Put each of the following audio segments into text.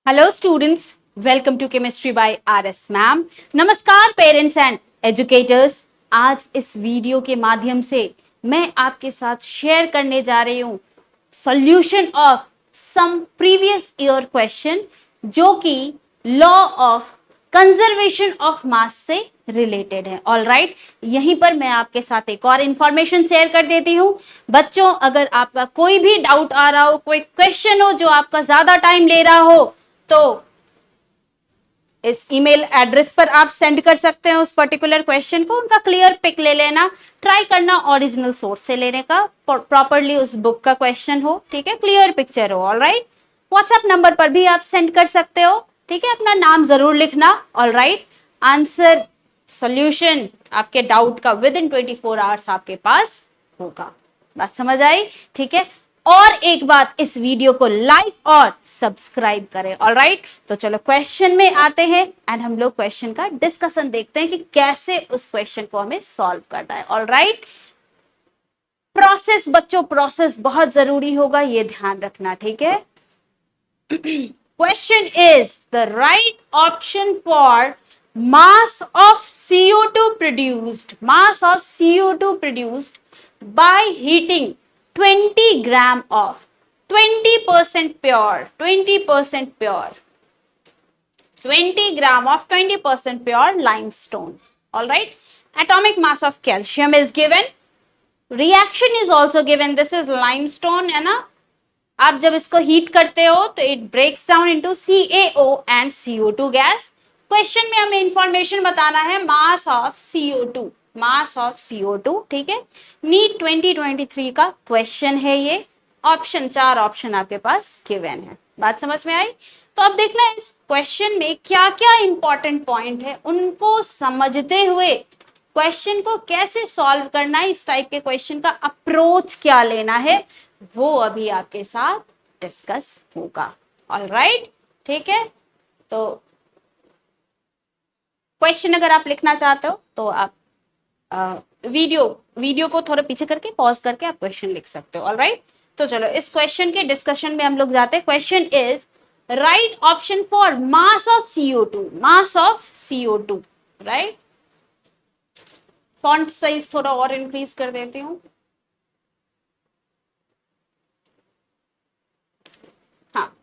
Hello students, welcome to chemistry by RS ma'am. नमस्कार parents and educators. आज इस video के माध्यम से मैं आपके साथ शेयर करने जा रही हूँ solution of some previous year question जो कि law of conservation of mass से रिलेटेड है। ऑल राइट, यहीं पर मैं आपके साथ एक और इंफॉर्मेशन शेयर कर देती हूँ। बच्चों, अगर आपका कोई भी डाउट आ रहा हो, कोई क्वेश्चन हो जो आपका ज्यादा टाइम ले रहा हो, तो इस ईमेल एड्रेस पर आप सेंड कर सकते हैं उस पर्टिकुलर क्वेश्चन को। उनका क्लियर पिक ले लेना, ट्राई करना ओरिजिनल सोर्स से लेने का, प्रॉपरली उस बुक का क्वेश्चन हो, ठीक है, क्लियर पिक्चर हो। ऑल राइट, व्हाट्सएप नंबर पर भी आप सेंड कर सकते हो, ठीक है, अपना नाम जरूर लिखना। ऑल राइट, आंसर सॉल्यूशन आपके डाउट का विद इन 24 आवर्स आपके पास होगा। बात समझ आई? ठीक है। और एक बात, इस वीडियो को लाइक और सब्सक्राइब करें। ऑलराइट, तो चलो क्वेश्चन में आते हैं एंड हम लोग क्वेश्चन का डिस्कशन देखते हैं कि कैसे उस क्वेश्चन को हमें सॉल्व करना है। ऑलराइट, प्रोसेस बच्चों, प्रोसेस बहुत जरूरी होगा, ये ध्यान रखना, ठीक है। Question is the right option for mass of CO2 produced, mass of CO2 produced by heating 20 gram of 20% pure 20% pure 20 gram of 20% pure limestone. All right, atomic mass of calcium is given, reaction is also given. This is limestone, है ना। आप जब इसको heat करते हो तो it breaks down into CaO and CO2 gas. Question में हमें इंफॉर्मेशन बताना है मास of CO2, mass of CO2, ठीक है। नीट 2023 का क्वेश्चन है ये। ऑप्शन, 4 ऑप्शन आपके पास गिवन है। बात समझ में आई? तो अब देखना है इस क्वेश्चन में क्या क्या इंपॉर्टेंट पॉइंट है, उनको समझते हुए क्वेश्चन को कैसे सॉल्व करना है, इस टाइप के क्वेश्चन का अप्रोच क्या लेना है, वो अभी आपके साथ डिस्कस होगा। ऑलराइट, ठीक है। तो क्वेश्चन अगर आप लिखना चाहते हो तो आप वीडियो को थोड़ा पीछे करके पॉज करके आप क्वेश्चन लिख सकते हो। ऑलराइट, तो चलो इस क्वेश्चन के डिस्कशन में हम लोग जाते हैं। Question is right option for mass of CO2, mass of CO2, right. Font size थोड़ा और इंक्रीज कर देती हूँ। हाँ,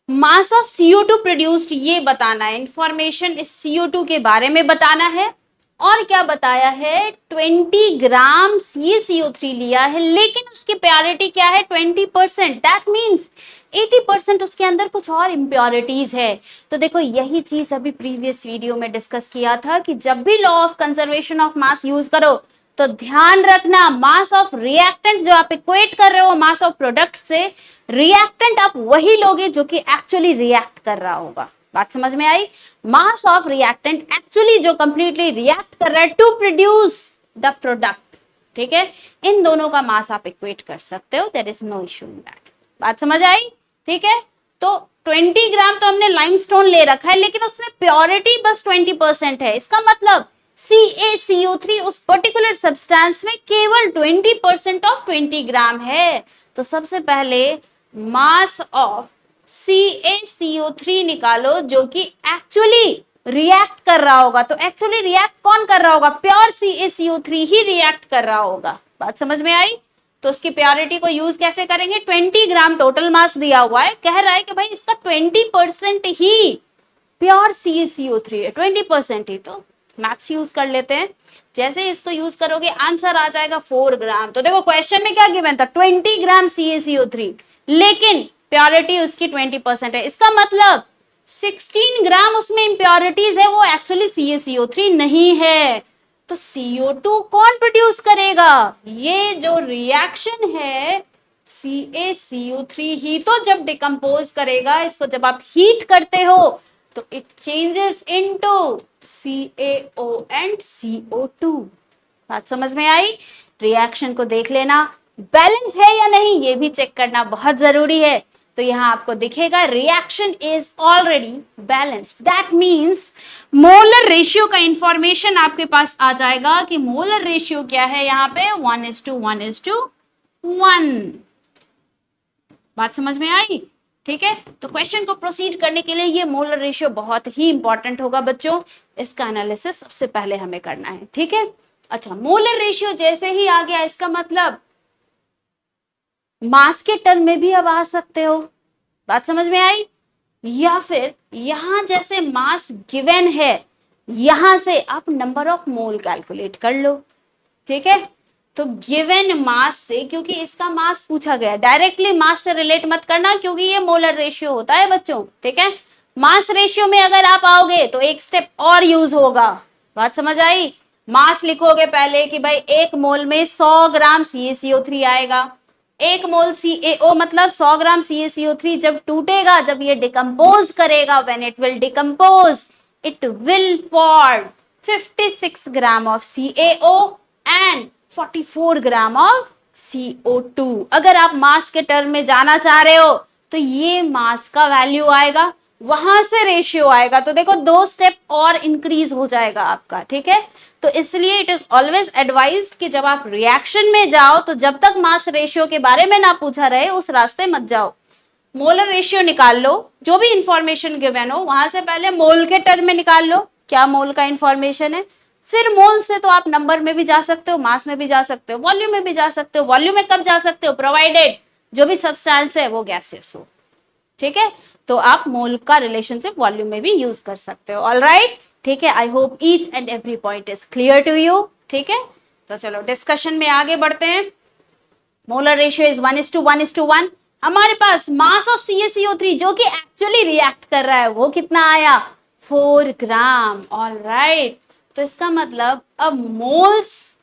मास ऑफ CO2 प्रोड्यूस्ड ये बताना है, इंफॉर्मेशन इस CO2 के बारे में बताना है। और क्या बताया है, 20 ग्राम ये CO3 लिया है, लेकिन उसकी प्योरिटी क्या है, 20%। दैट मीन्स 80% उसके अंदर कुछ और इम्प्योरिटीज है। तो देखो, यही चीज अभी प्रीवियस वीडियो में डिस्कस किया था कि जब भी law of conservation of mass use करो तो ध्यान रखना, मास ऑफ रिएक्टेंट जो आप इक्वेट कर रहे हो मास ऑफ प्रोडक्ट से, रिएक्टेंट आप वही लोगे जो कि एक्चुअली रिएक्ट कर रहा होगा। बात समझ में आई? मास ऑफ रिएक्टेंट एक्चुअली जो कंप्लीटली रिएक्ट कर रहा है टू प्रोड्यूस द प्रोडक्ट, ठीक है। इन दोनों का मास आप इक्वेट कर सकते हो, there is no issue in that. बात समझ आई? ठीक है। तो 20 ग्राम तो हमने लाइमस्टोन ले रखा है, लेकिन उसमें प्योरिटी बस 20% है। इसका मतलब CaCO3 उस पर्टिकुलर सब्सटेंस में केवल 20% ऑफ 20 ग्राम है। तो सबसे पहले मास ऑफ CaCO3 निकालो जो कि एक्चुअली रिएक्ट कर रहा होगा। तो एक्चुअली रिएक्ट कौन कर रहा होगा, प्योर CaCO3 ही रिएक्ट कर रहा होगा। बात समझ में आई? तो उसकी प्योरिटी को यूज कैसे करेंगे, 20 ग्राम टोटल मास दिया हुआ है, कह रहा है कि भाई इसका 20% ही प्योर CaCO3 है, 20% ही। तो मैथ्स यूज कर लेते हैं। जैसे इसको यूज करोगे आंसर आ जाएगा 4 ग्राम। तो देखो क्वेश्चन में क्या गिवन था, 20 ग्राम CaCO3, लेकिन प्योरिटी उसकी 20% है। इसका मतलब 16 ग्राम उसमें इम्प्योरिटीज है, वो एक्चुअली CaCO3 नहीं है। तो CO2 कौन प्रोड्यूस करेगा, ये जो रिएक्शन है CaCO3 ही तो जब डिकम्पोज करेगा, इसको जब आप हीट करते हो तो it changes into CaO and CO2। बात समझ में आई? रिएक्शन को देख लेना, बैलेंस है या नहीं ये भी चेक करना बहुत जरूरी है। तो यहां आपको दिखेगा reaction is already balanced. That means molar ratio का इंफॉर्मेशन आपके पास आ जाएगा कि मोलर रेशियो क्या है यहाँ पे, 1:1:1। बात समझ में आई? ठीक है, तो क्वेश्चन को प्रोसीड करने के लिए ये मोलर रेशियो बहुत ही इंपॉर्टेंट होगा बच्चों, इसका एनालिसिस सबसे पहले हमें करना है। ठीक है, अच्छा, मोलर रेशियो जैसे ही आ गया, इसका मतलब मास के टर्म में भी अब आ सकते हो। बात समझ में आई? या फिर यहां जैसे मास गिवन है, यहां से आप नंबर ऑफ मोल कैलकुलेट कर लो। ठीक है, तो गिवन मास से, क्योंकि इसका मास पूछा गया, डायरेक्टली मास से रिलेट मत करना क्योंकि ये मोलर रेशियो होता है बच्चों। ठीक है, मास रेशियो में अगर आप आओगे तो एक स्टेप और यूज होगा। बात समझ आई? मास लिखोगे पहले कि भाई एक मोल में 100 ग्राम CaCO3 आएगा। एक मोल CaO मतलब 100 ग्राम CaCO3 जब टूटेगा, जब ये डिकम्पोज करेगा, when it will decompose, it will form 56 gram of CaO and 44 gram of CO2। अगर आप मास के टर्म में जाना चाह रहे हो तो ये मास का वैल्यू आएगा, वहां से रेशियो आएगा, तो देखो 2 स्टेप और इंक्रीज हो जाएगा आपका। ठीक है, तो इसलिए इट इज ऑलवेज एडवाइज्ड कि जब आप रिएक्शन में जाओ तो जब तक मास रेशियो के बारे में ना पूछा रहे उस रास्ते मत जाओ। मोलर रेशियो निकाल लो, जो भी इंफॉर्मेशन गिवन हो वहां से पहले मोल के टर्म में निकाल लो क्या मोल का इंफॉर्मेशन है, फिर मोल से तो आप नंबर में भी जा सकते हो, मास में भी जा सकते हो, वॉल्यूम में भी जा सकते हो। वॉल्यूम में कब जा सकते हो? प्रोवाइडेड जो भी सब्सटेंस है वो गैसेस हो। ठीक है, तो आप मोल का रिलेशनशिप वॉल्यूम में भी यूज कर सकते हो। ऑलराइट, ठीक है, I hope each and every point is clear to you. ठीक है, तो चलो डिस्कशन में आगे बढ़ते हैं। Molar ratio is 1:1:1। हमारे पास मास ऑफ CaCO3 जो कि एक्चुअली रिएक्ट कर रहा है वो कितना आया? 4 ग्राम। ऑलराइट, तो इसका मतलब अब मोल्स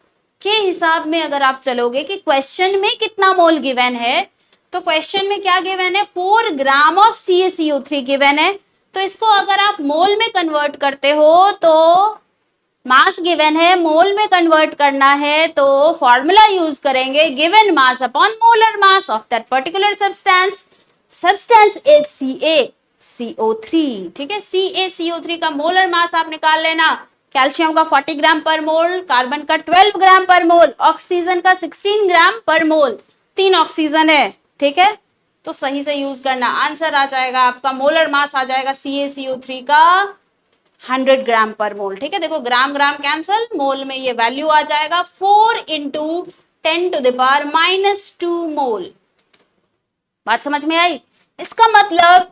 के हिसाब में अगर आप चलोगे कि क्वेश्चन में कितना मोल गिवन है, तो क्वेश्चन में क्या गिवन है? 4 ग्राम ऑफ CaCO3 गिवन है। तो इसको अगर आप मोल में कन्वर्ट करते हो तो मास गिवन है, मोल में कन्वर्ट करना है तो फॉर्मूला यूज करेंगे given mass upon molar mass of that particular substance. Substance is CaCO3। ठीक है, CaCO3 का मोलर मास आप निकाल लेना। कैल्शियम का 40 ग्राम पर मोल, कार्बन का 12 ग्राम पर मोल, ऑक्सीजन का 16 ग्राम पर मोल। 3 ऑक्सीजन है। ठीक है, तो सही से यूज करना, आंसर आ जाएगा आपका, मोलर मास आ जाएगा CaCO3 का 100 ग्राम पर मोल। ठीक है, देखो ग्राम ग्राम कैंसल, मोल में ये वैल्यू आ जाएगा 4 इंटू 10⁻⁻2 मोल। बात समझ में आई? इसका मतलब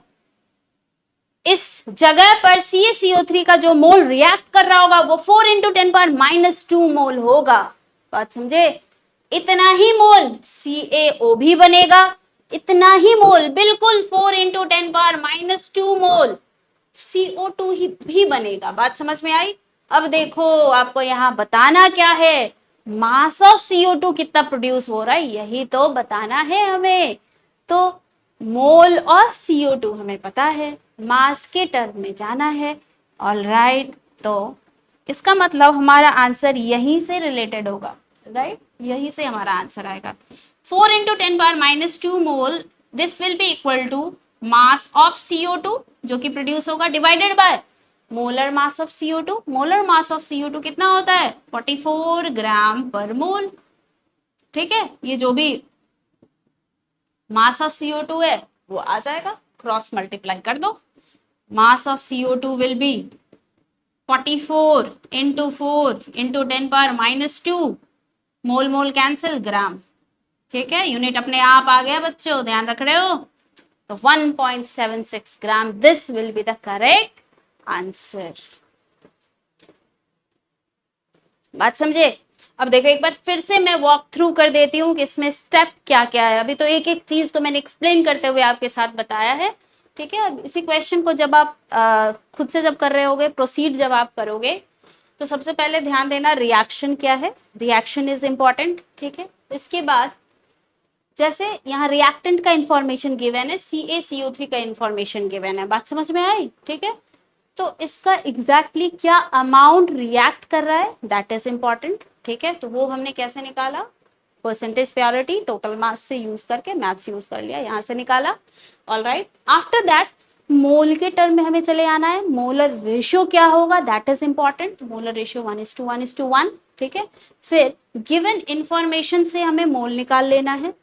इस जगह पर CaCO3 का जो मोल रिएक्ट कर रहा होगा वो 4 इंटू 10⁻2 मोल होगा। बात समझे? इतना ही मोल CaO भी बनेगा, इतना ही मोल, बिल्कुल 4 इंटू 10⁻2 मोल CO2 ही भी बनेगा। बात समझ में आई? अब देखो आपको यहां बताना क्या है, मास ऑफ CO2 कितना प्रोड्यूस हो रहा है यही तो बताना है हमें। तो मोल ऑफ CO2 हमें पता है, मास के टर्म में जाना है। ऑलराइट, तो इसका मतलब हमारा आंसर यहीं से रिलेटेड होगा। राइट, यहीं से हमारा आंसर आएगा 4 इंटू 10⁻2 मोल। This will be equal to mass of CO2 जो कि प्रोड्यूस होगा divided by molar mass of CO2। Molar mass of CO2 कितना होता है? 44 ग्राम पर मोल। ठीक है, ये जो भी मास ऑफ CO2 है वो आ जाएगा, क्रॉस मल्टीप्लाई कर दो। Mass of CO2 will be 44 into 4 into 10⁻2, mole mole cancel, gram. ठीक है, यूनिट अपने आप आ गया बच्चों, ध्यान रख रहे हो? तो 1.76 gram, this will be the correct answer. बात समझे? अब देखो एक बार फिर से मैं वॉक थ्रू कर देती हूँ कि इसमें स्टेप क्या क्या है। अभी तो एक एक चीज तो मैंने एक्सप्लेन करते हुए आपके साथ बताया है। ठीक है, अब इसी क्वेश्चन को जब आप खुद से जब कर रहे होगे, प्रोसीड जब आप करोगे, तो सबसे पहले ध्यान देना रिएक्शन क्या है, रिएक्शन इज इंपॉर्टेंट। ठीक है, इसके बाद जैसे यहाँ रिएक्टेंट का इंफॉर्मेशन गिवन है, CaCO3 का इंफॉर्मेशन गिवन है। बात समझ में आई? ठीक है, तो इसका एग्जैक्टली क्या अमाउंट रिएक्ट कर रहा है दैट इज इंपॉर्टेंट। ठीक है, तो वो हमने कैसे निकाला? परसेंटेज प्योरिटी टोटल मास से यूज करके, मैथ्स यूज कर लिया, यहां से निकाला। ऑलराइट, आफ्टर दैट मोल के टर्म में हमें चले आना है, मोलर रेशियो क्या होगा that is important, molar ratio 1:1:1। ठीक है, फिर गिवन इंफॉर्मेशन से हमें मोल निकाल लेना है,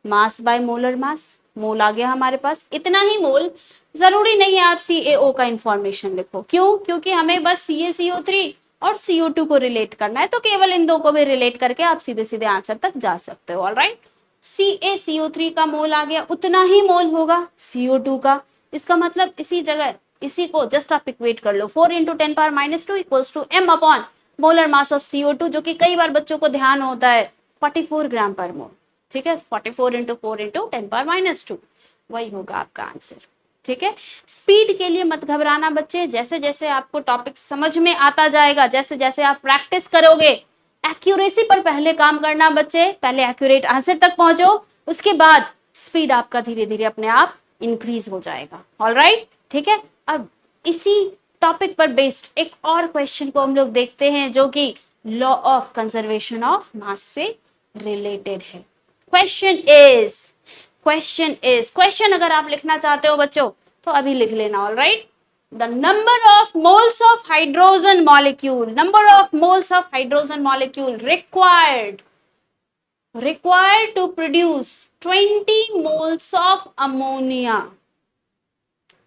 मास बाय मोलर मास। मोल आ गया हमारे पास, इतना ही मोल। जरूरी नहीं है आप CaO का इंफॉर्मेशन लिखो, क्यों? क्योंकि हमें बस CaCO3 और CO2 को रिलेट करना है, तो केवल इन दो को भी रिलेट करके आप सीधे सीधे आंसर तक जा सकते हो। ऑलराइट, CaCO3 का मोल आ गया, उतना ही मोल होगा CO2 का। इसका मतलब इसी जगह इसी को जस्ट आप इक्वेट कर लो, 4 × 10⁻² equals to m upon molar mass of CO2, जो कि कई बार बच्चों को ध्यान होता है 44 ग्राम पर मोल। ठीक है, 44 × 4 × 10⁻², वही होगा आपका आंसर। ठीक है, स्पीड के लिए मत घबराना बच्चे, जैसे जैसे आपको टॉपिक समझ में आता जाएगा, जैसे जैसे आप प्रैक्टिस करोगे, एक्यूरेसी पर पहले काम करना बच्चे, पहले एक्यूरेट आंसर तक पहुंचो, उसके बाद स्पीड आपका धीरे धीरे अपने आप इंक्रीज हो जाएगा। ऑलराइट, ठीक है। अब इसी टॉपिक पर बेस्ड एक और क्वेश्चन को हम लोग देखते हैं, जो कि law of conservation of mass से रिलेटेड है। क्वेश्चन अगर आप लिखना चाहते हो बच्चों तो अभी लिख लेना। Alright, the number of moles of hydrogen molecule required to produce 20 moles of ammonia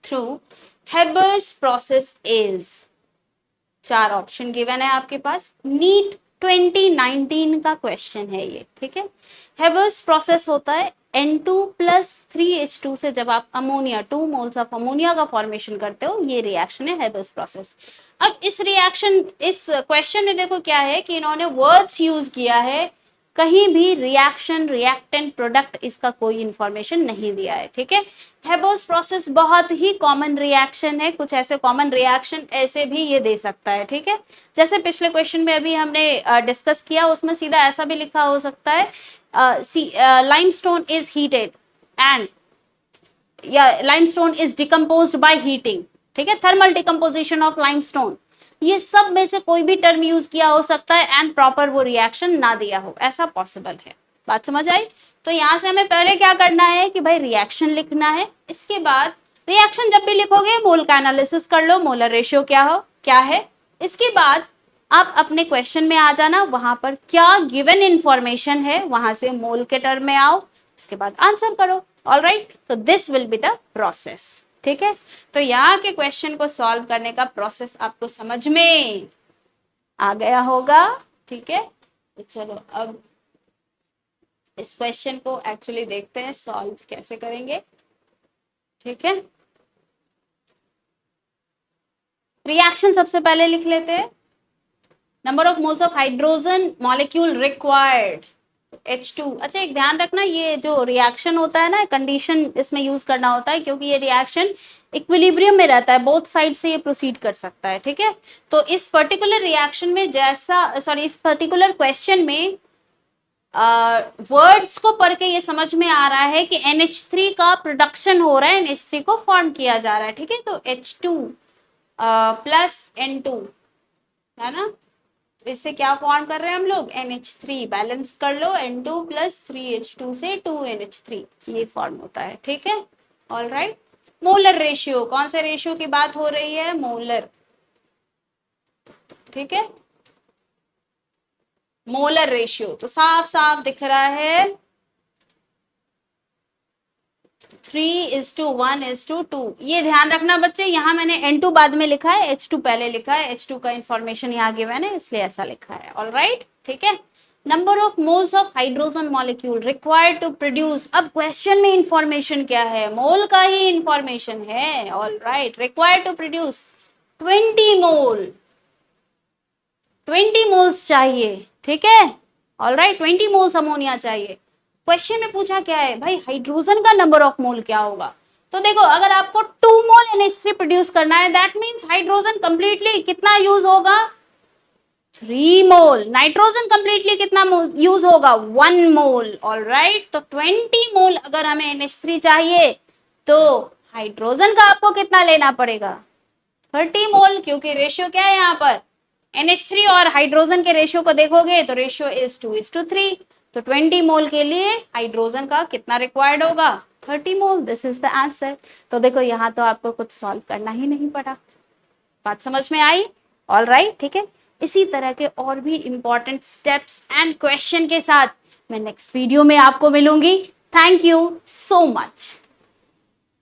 through Haber's process is। 4 option given है आपके पास, नीट 2019 का क्वेश्चन है ये। ठीक है, हेबर्स प्रोसेस होता है N2 + 3H2 से जब आप अमोनिया 2 मोल्स ऑफ अमोनिया का फॉर्मेशन करते हो, ये रिएक्शन है हेबर्स प्रोसेस। अब इस क्वेश्चन में देखो क्या है कि इन्होंने वर्ड्स यूज किया है, कहीं भी रिएक्शन, रिएक्टेंट, प्रोडक्ट, इसका कोई इंफॉर्मेशन नहीं दिया है। ठीक है, हेबर्स प्रोसेस बहुत ही कॉमन रिएक्शन है, कुछ ऐसे कॉमन रिएक्शन ऐसे भी ये दे सकता है। ठीक है, जैसे पिछले क्वेश्चन में अभी हमने डिस्कस किया, उसमें सीधा ऐसा भी लिखा हो सकता है, limestone is heated and limestone is decomposed by heating. ठीक है, थर्मल डिकम्पोजिशन ऑफ लाइमस्टोन, ये सब में से कोई भी टर्म यूज किया हो सकता है एंड प्रॉपर वो रिएक्शन ना दिया हो, ऐसा पॉसिबल है। बात समझ आई? तो यहां से हमें पहले क्या करना है कि भाई रिएक्शन लिखना है, इसके बाद रिएक्शन जब भी लिखोगे मोल का एनालिसिस कर लो, मोलर रेशियो क्या है। इसके बाद आप अपने क्वेश्चन में आ जाना, वहां पर क्या गिवन इंफॉर्मेशन है वहां से मोल के टर्म में आओ, इसके बाद आंसर करो। ऑलराइट, तो this will be the process. ठीक है, तो यहाँ के क्वेश्चन को सॉल्व करने का प्रोसेस आपको समझ में आ गया होगा। ठीक है, तो चलो अब इस क्वेश्चन को एक्चुअली देखते हैं सॉल्व कैसे करेंगे। ठीक है, रिएक्शन सबसे पहले लिख लेते हैं। Number of moles of hydrogen molecule required H2। अच्छा, एक ध्यान रखना, ये जो रिएक्शन होता है ना, कंडीशन इसमें यूज करना होता है, क्योंकि ये रिएक्शन इक्विलिब्रियम में रहता है, बोथ साइड से ये प्रोसीड कर सकता है। ठीक है, तो इस पर्टिकुलर रिएक्शन में इस पर्टिकुलर क्वेश्चन में वर्ड्स को पढ़ के ये समझ में आ रहा है कि NH3 का प्रोडक्शन हो रहा है, NH3 को फॉर्म किया जा रहा है। ठीक है, तो H2 + N2 है ना, इससे क्या फॉर्म कर रहे हैं हम लोग, NH3, बैलेंस कर लो, N2 + 3H2 से 2NH3, ये फॉर्म होता है। ठीक है, ऑलराइट। मोलर रेशियो, कौन से रेशियो की बात हो रही है, मोलर। ठीक है, मोलर रेशियो तो साफ साफ दिख रहा है 3:1:2। ये ध्यान रखना बच्चे, यहाँ मैंने N2 बाद में लिखा है, H2 पहले लिखा है, H2 का इंफॉर्मेशन यहाँ गिवन है इसलिए ऐसा लिखा है। ऑलराइट, ठीक है। Number of moles of hydrogen molecule required to produce. अब क्वेश्चन में इंफॉर्मेशन क्या है, मोल का ही इंफॉर्मेशन है। Alright, required to produce 20 mole, 20 moles चाहिए। ठीक है, ऑलराइट, 20 मोल्स अमोनिया चाहिए। क्वेश्चन में पूछा क्या है भाई, हाइड्रोजन का नंबर ऑफ मोल क्या होगा। तो देखो, अगर आपको 2 मोल NH3 प्रोड्यूस करना है, दैट मींस हाइड्रोजन कंप्लीटली कितना यूज होगा, 3 मोल। नाइट्रोजन कंप्लीटली कितना यूज होगा, 1 मोल। ऑलराइट, तो 20 मोल अगर हमें NH3 चाहिए तो हाइड्रोजन का आपको कितना लेना पड़ेगा, 30 मोल, क्योंकि रेशियो क्या है यहाँ पर, NH3 और हाइड्रोजन के रेशियो को देखोगे तो रेशियो इज 2:3। तो 20 मोल के लिए हाइड्रोजन का कितना रिक्वायर्ड होगा, 30 mole. This is the answer. तो देखो, यहाँ तो आपको कुछ सॉल्व करना ही नहीं पड़ा। बात समझ में आई? ऑलराइट, ठीक है। इसी तरह के और भी इंपॉर्टेंट स्टेप्स एंड क्वेश्चन के साथ मैं नेक्स्ट वीडियो में आपको मिलूंगी। Thank you so much.